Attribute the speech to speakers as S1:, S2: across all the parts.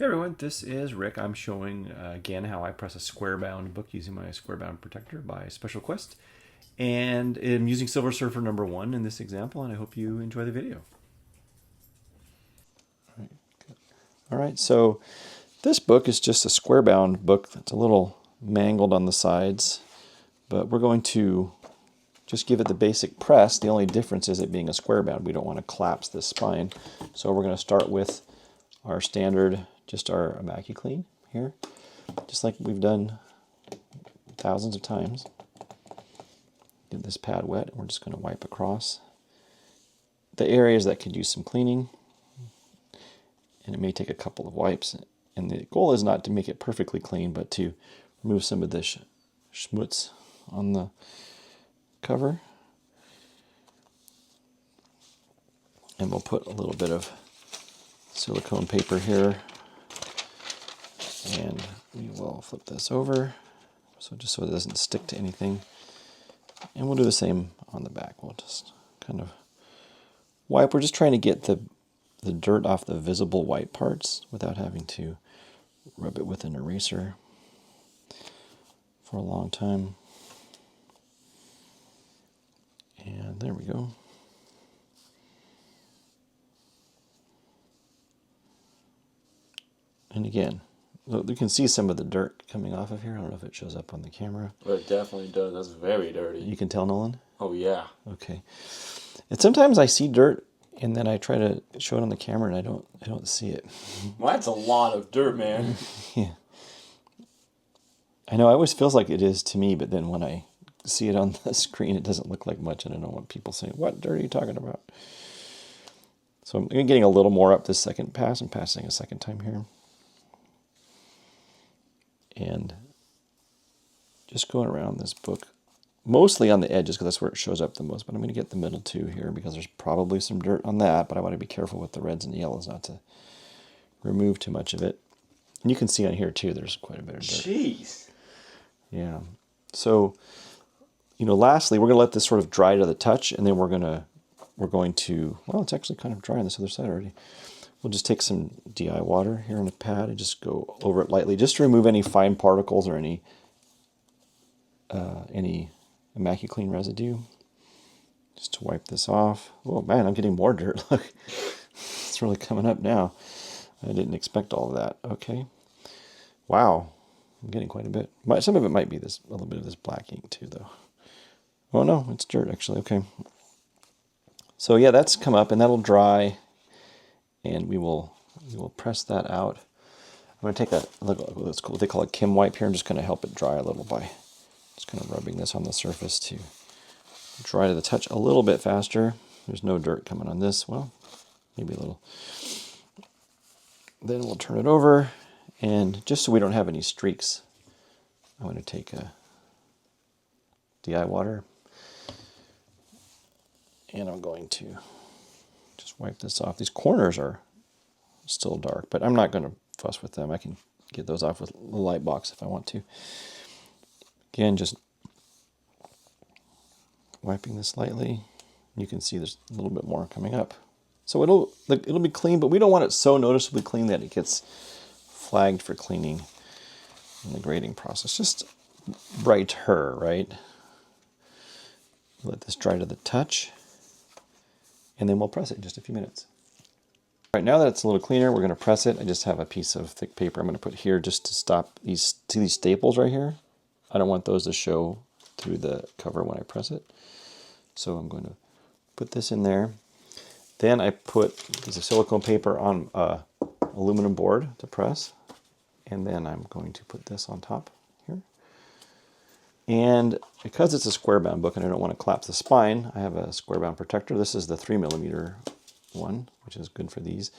S1: Hey everyone, this is Rick. I'm showing again how I press a Squarebound book using my Squarebound Protector by Special Quest. And I'm using Silver Surfer number 1 in this example, and I hope you enjoy the video.
S2: All right, so this book is just a Squarebound book that's a little mangled on the sides, but we're going to just give it the basic press. The only difference is it being a Squarebound. We don't want to collapse this spine. So we're going to start with our standard, just our Immacuclean here, just like we've done thousands of times. Get this pad wet, and we're just going to wipe across the areas that could use some cleaning. And it may take a couple of wipes. And the goal is not to make it perfectly clean, but to remove some of this schmutz on the cover. And we'll put a little bit of silicone paper here. And we will flip this over, so just so it doesn't stick to anything. And we'll do the same on the back. We'll just kind of wipe. We're just trying to get the dirt off the visible white parts without having to rub it with an eraser for a long time. And there we go. And again, you can see some of the dirt coming off of here. I don't know if it shows up on the camera.
S3: Well, it definitely does. That's very dirty.
S2: You can tell, Nolan?
S3: Oh, yeah.
S2: Okay. And sometimes I see dirt, and then I try to show it on the camera, and I don't see it.
S3: Well, that's a lot of dirt, man.
S2: Yeah. I know, it always feels like it is to me, but then when I see it on the screen, it doesn't look like much, and I don't want people saying, what dirt are you talking about? So I'm getting a little more up this second pass. I'm passing a second time here. And just going around this book, mostly on the edges because that's where it shows up the most, but I'm going to get the middle too here because there's probably some dirt on that, but I want to be careful with the reds and yellows not to remove too much of it. And you can see on here too, there's quite a bit of dirt.
S3: Jeez.
S2: Yeah. So, lastly, we're going to let this sort of dry to the touch, and then we're going to, well, it's actually kind of dry on this other side already. We'll just take some DI water here on a pad and just go over it lightly, just to remove any fine particles or any Immacuclean residue. Just to wipe this off. Oh man, I'm getting more dirt. Look, it's really coming up now. I didn't expect all of that. Okay. Wow, I'm getting quite a bit. Some of it might be a little bit of this black ink too, though. Oh no, it's dirt actually. Okay. So yeah, that's come up, and that'll dry. And we will press that out. I'm going to take what they call a Kim wipe here. I'm just going to help it dry a little by just kind of rubbing this on the surface to dry to the touch a little bit faster. There's no dirt coming on this. Well, maybe a little. Then we'll turn it over, and just so we don't have any streaks, I'm going to take a DI water, and I'm going to just wipe this off. These corners are still dark, but I'm not going to fuss with them. I can get those off with the light box if I want to. Again, just wiping this lightly. You can see there's a little bit more coming up. So it'll be clean, but we don't want it so noticeably clean that it gets flagged for cleaning in the grading process. Just brighter, right? Let this dry to the touch, and then we'll press it in just a few minutes. All right, now that it's a little cleaner, we're going to press it. I just have a piece of thick paper I'm going to put here just to stop these staples right here. I don't want those to show through the cover when I press it. So I'm going to put this in there. Then I put a piece of silicone paper on aluminum board to press. And then I'm going to put this on top here. And because it's a Squarebound book and I don't want to collapse the spine, I have a Squarebound Protector. This is the 3mm one, which is good for these.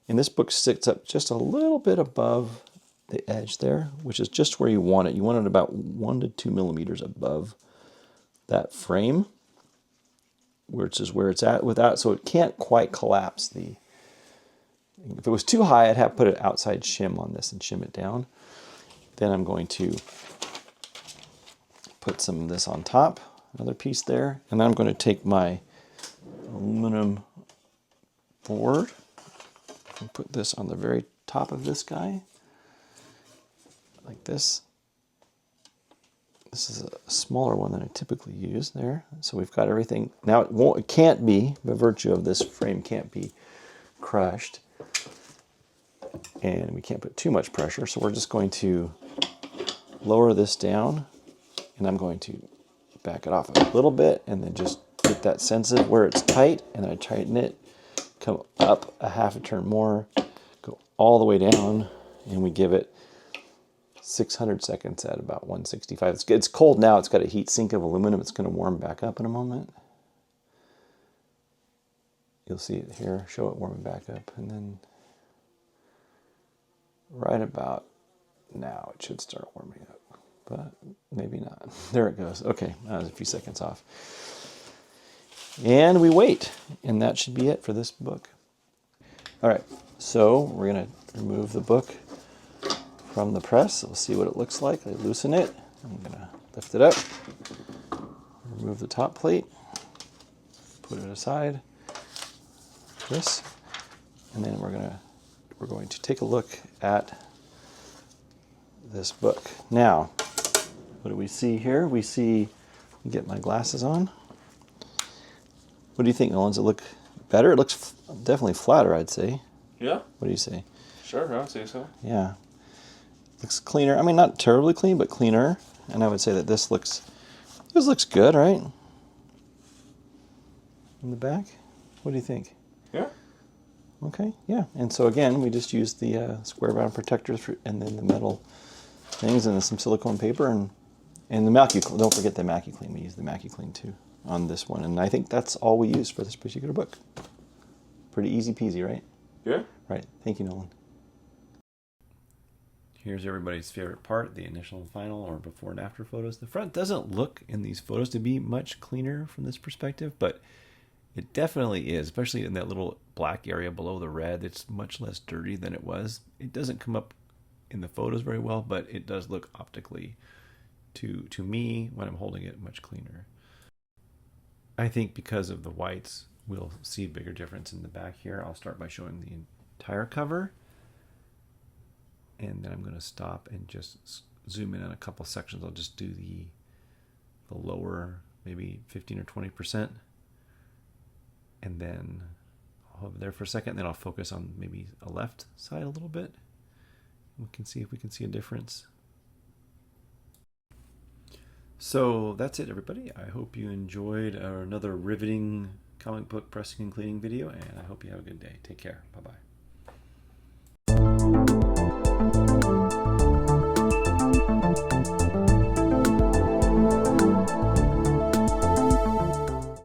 S2: And this book sits up just a little bit above the edge there, which is just where you want it. You want it about 1 to 2 millimeters above that frame, which is where it's at without, so it can't quite collapse the. If it was too high, I'd have to put an outside shim on this and shim it down. Then I'm going to put some of this on top, another piece there, and then I'm going to take my aluminum board and put this on the very top top of this guy, like this. This is a smaller one than I typically use there. So we've got everything. Now it can't be, by virtue of this frame, can't be crushed. And we can't put too much pressure, so we're just going to lower this down, and I'm going to back it off a little bit and then just get that sense of where it's tight, and then I tighten it, come up a half a turn more, go all the way down, and we give it 600 seconds at about 165. It's cold now. It's got a heat sink of aluminum. It's going to warm back up in a moment. You'll see it here. Show it warming back up. And then right about now it should start warming up. But maybe not. There it goes. Okay, that was a few seconds off. And we wait. And that should be it for this book. All right, so we're going to remove the book from the press. We'll see what it looks like. I loosen it. I'm going to lift it up, remove the top plate, put it aside, this, and then we're going to take a look at this book. Now, what do we see here? We see, get my glasses on. What do you think, Nolan? Does it look better? It looks definitely flatter, I'd say.
S3: Yeah.
S2: What do you say?
S3: Sure, I would say so.
S2: Yeah. Looks cleaner. I mean, not terribly clean, but cleaner. And I would say that this looks good, right? In the back? What do you think?
S3: Yeah.
S2: Okay, yeah. And so again, we just used the Squarebound Protectors and then the metal things and some silicone paper and the Immacuclean. Don't forget the Immacuclean. We used the Immacuclean too on this one. And I think that's all we used for this particular book. Pretty easy peasy, right?
S3: Yeah.
S2: Right. Thank you, Nolan.
S1: Here's everybody's favorite part, the initial and final or before and after photos. The front doesn't look in these photos to be much cleaner from this perspective, but it definitely is, especially in that little black area below the red. It's much less dirty than it was. It doesn't come up in the photos very well, but it does look optically, to me, when I'm holding it, much cleaner. I think because of the whites, we'll see a bigger difference in the back here. I'll start by showing the entire cover. And then I'm going to stop and just zoom in on a couple sections. I'll just do the lower, maybe 15 or 20%. And then I'll hover there for a second. Then I'll focus on maybe a left side a little bit. We can see if we can see a difference. So that's it, everybody. I hope you enjoyed another riveting comic book pressing and cleaning video, and I hope you have a good day. Take care. Bye-bye.